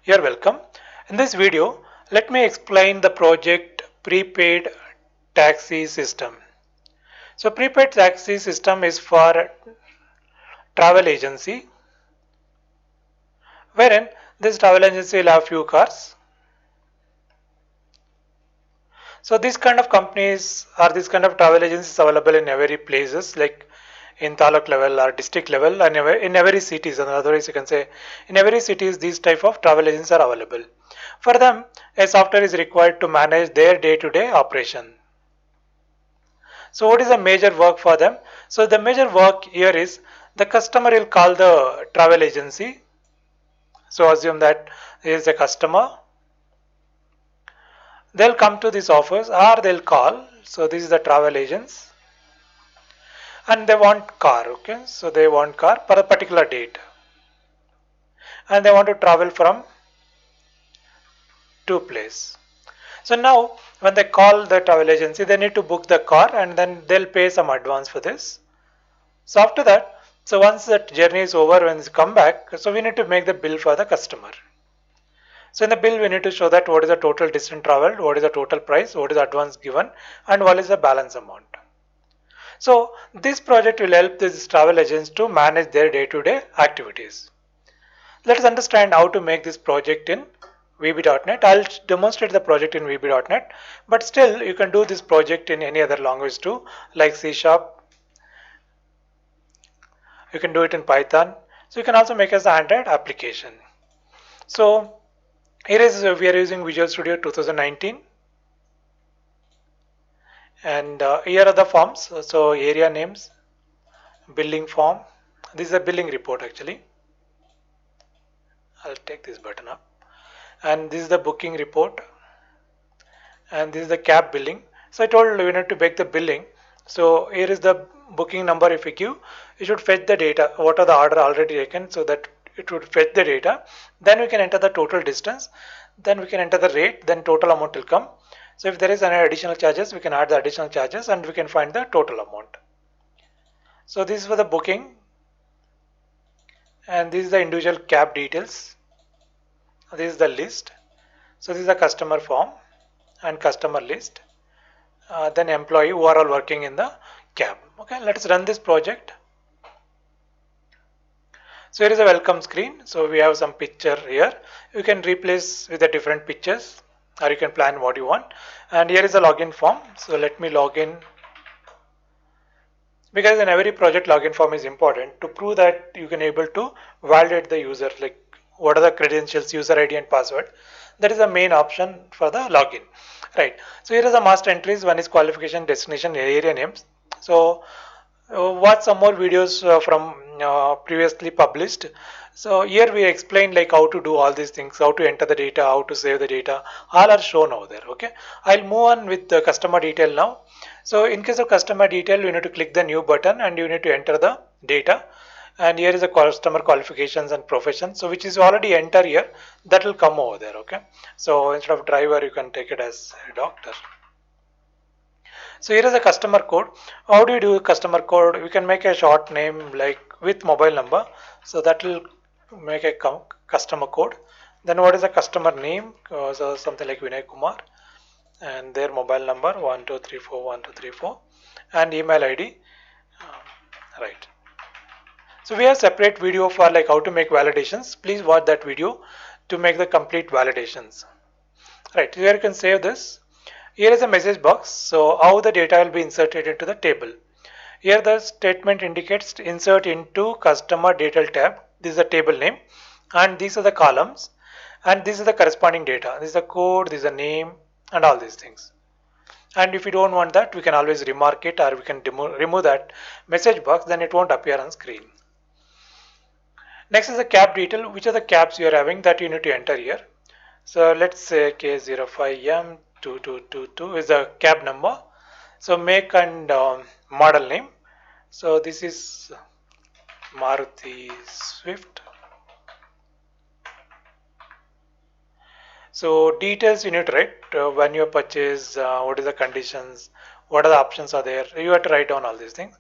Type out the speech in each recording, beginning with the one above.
You're welcome. In this video, let me explain the project prepaid taxi system. So prepaid taxi system is for travel agency wherein this travel agency will have few cars. So these kind of companies or this kind of travel agencies available in every places like in taluk level or district level and in every cities. And otherwise you can say in every cities these type of travel agents are available. For them, a software is required to manage their day-to-day operation. So what is the major work for them? So the major work here is the customer will call the travel agency. So assume that is a customer. They'll come to this office or they'll call. So this is the travel agents and they want car. Okay, so they want car for a particular date and they want to travel from to place. So now when they call the travel agency, they need to book the car and then they'll pay some advance for this. So after that, so once that journey is over, when they come back, so we need to make the bill for the customer. So in the bill, we need to show that what is the total distance traveled, what is the total price, what is the advance given, and what is the balance amount. So this project will help these travel agents to manage their day-to-day activities. Let us understand how to make this project in VB.NET. I'll demonstrate the project in VB.NET, but still you can do this project in any other language too, like C#. You can do it in Python. So you can also make as an Android application. So here is we are using Visual Studio 2019, and here are the forms. So area names, billing form. This is a billing report actually. I'll take this button up, and this is the booking report, and this is the cab billing. So I told you need to make the billing. So here is the booking number. If we give, you should fetch the data. What are the order already taken, so that it would fetch the data. Then we can enter the total distance. Then we can enter the rate. Then total amount will come. So if there is any additional charges, we can add the additional charges and we can find the total amount. So this is for the booking, and this is the individual cab details. This is the list. So this is the customer form and customer list. Then employee who are all working in the cab. Okay, let's run this project. So here is a welcome screen. So we have some picture here. You can replace with the different pictures or you can plan what you want. And here is a login form. So let me log in, because in every project login form is important to prove that you can able to validate the user, like what are the credentials, user ID and password. That is the main option for the login, right? So here is the master entries. One is qualification, destination, area names. So watch some more videos from previously published. So here we explain like how to do all these things, how to enter the data, how to save the data, all are shown over there. Okay, I'll move on with the customer detail now. So in case of customer detail, you need to click the new button and you need to enter the data. And here is the customer qualifications and profession. So which is already enter here, that will come over there. Okay, so instead of driver, you can take it as a doctor. So here is a customer code. How do you do customer code? We can make a short name like with mobile number. So that will make a customer code. Then what is the customer name? So something like Vinay Kumar, and their mobile number 12341234 and email ID. Right. So we have separate video for like how to make validations. Please watch that video to make the complete validations. Right. Here you can save this. Here is a message box. So how the data will be inserted into the table. Here the statement indicates insert into customer detail tab. This is the table name and these are the columns and this is the corresponding data. This is the code, this is the name and all these things. And if you don't want that, we can always remark it or we can remove that message box, then it won't appear on screen. Next is the cab detail. Which are the cabs you are having that you need to enter here. So let's say K05M2222 is the cab number. So make and model name. So this is Maruti Swift. So details you need to write when you purchase, what is the conditions, what are the options are there. You have to write down all these things.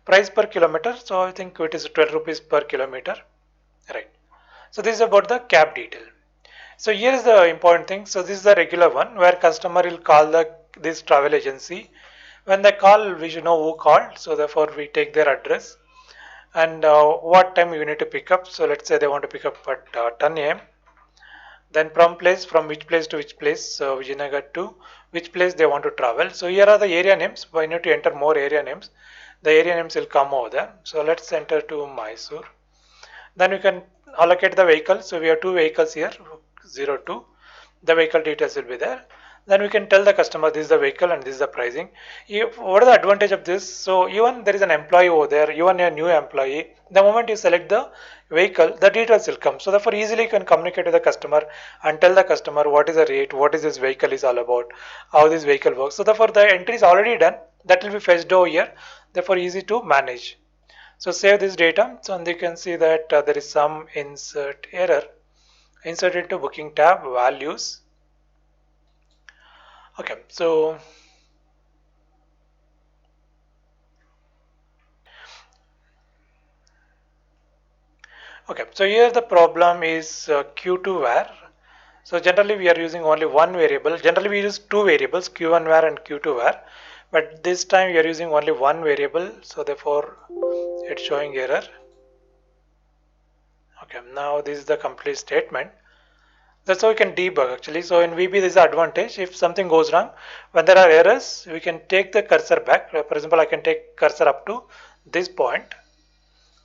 Price per kilometer. So I think it is 12 rupees per kilometer. Right. So this is about the cab detail. So here is the important thing. So this is the regular one where customer will call this travel agency. When they call, we should know who called. So therefore we take their address and what time you need to pick up. So let's say they want to pick up at 10 a.m. Then from which place to which place, so Vijayanagar to which place they want to travel. So here are the area names. We need to enter more area names. The area names will come over there. So let's enter to Mysore. Then we can allocate the vehicle. So we have two vehicles here, 02. The vehicle details will be there. Then we can tell the customer this is the vehicle and this is the pricing. What is the advantage of this? So even there is an employee over there, even a new employee, the moment you select the vehicle, the details will come. So therefore easily you can communicate with the customer and tell the customer what is the rate, what is this vehicle is all about, how this vehicle works. So therefore the entry is already done. That will be fetched over here. Therefore easy to manage. So save this data. So and you can see that there is some insert error. Insert into booking tab, values. Okay, so here the problem is Q2 var. So generally we are using only one variable. Generally we use two variables, Q1 var and Q2 var. But this time we are using only one variable. So therefore it's showing error. Okay, now this is the complete statement. That's how we can debug actually. So in VB this is the advantage. If something goes wrong, when there are errors, we can take the cursor back. For example, I can take cursor up to this point.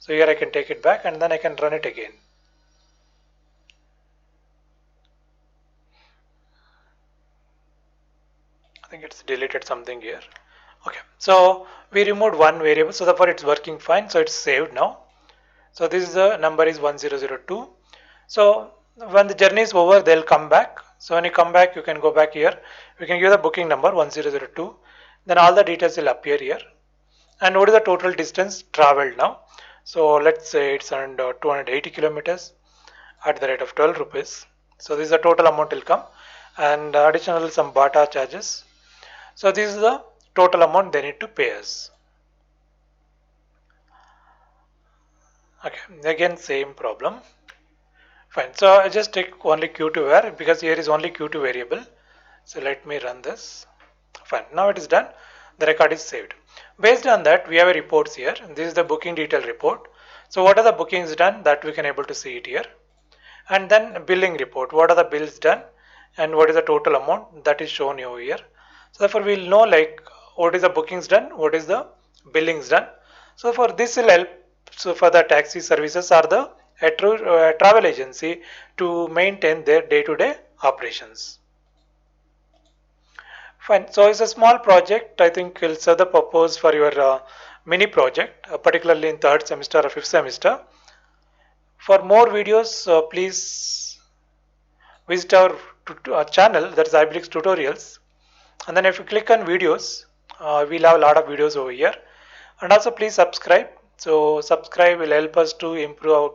So here I can take it back and then I can run it again. I think it's deleted something here. Okay, so we removed one variable, so therefore it's working fine. So it's saved now. So this is the number is 1002. So when the journey is over, they'll come back. So when you come back, you can go back here. We can give the booking number 1002. Then all the details will appear here. And what is the total distance traveled now? So let's say it's around 280 kilometers at the rate of 12 rupees. So this is the total amount will come, and additional some BATA charges. So this is the total amount they need to pay us. Okay, again same problem. Fine. So I just take only Q2 var because here is only Q2 variable. So let me run this. Fine. Now it is done. The record is saved. Based on that, we have a reports here. This is the booking detail report. So what are the bookings done, that we can able to see it here. And then billing report. What are the bills done and what is the total amount that is shown over here. So therefore we'll know like what is the bookings done, what is the billings done. So for this will help. So for the taxi services or the travel agency to maintain their day-to-day operations. Fine. So it's a small project. I think will serve the purpose for your mini project, particularly in third semester or fifth semester. For more videos, please visit our channel, that's Highblix tutorials. And then if you click on videos, we'll have a lot of videos over here. And also please subscribe. So subscribe will help us to improve our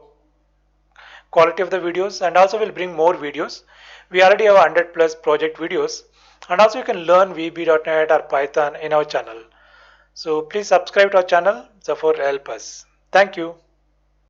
quality of the videos, and also will bring more videos. We already have 100 plus project videos, and also you can learn VB.NET or Python in our channel. So please subscribe to our channel, therefore help us. Thank you.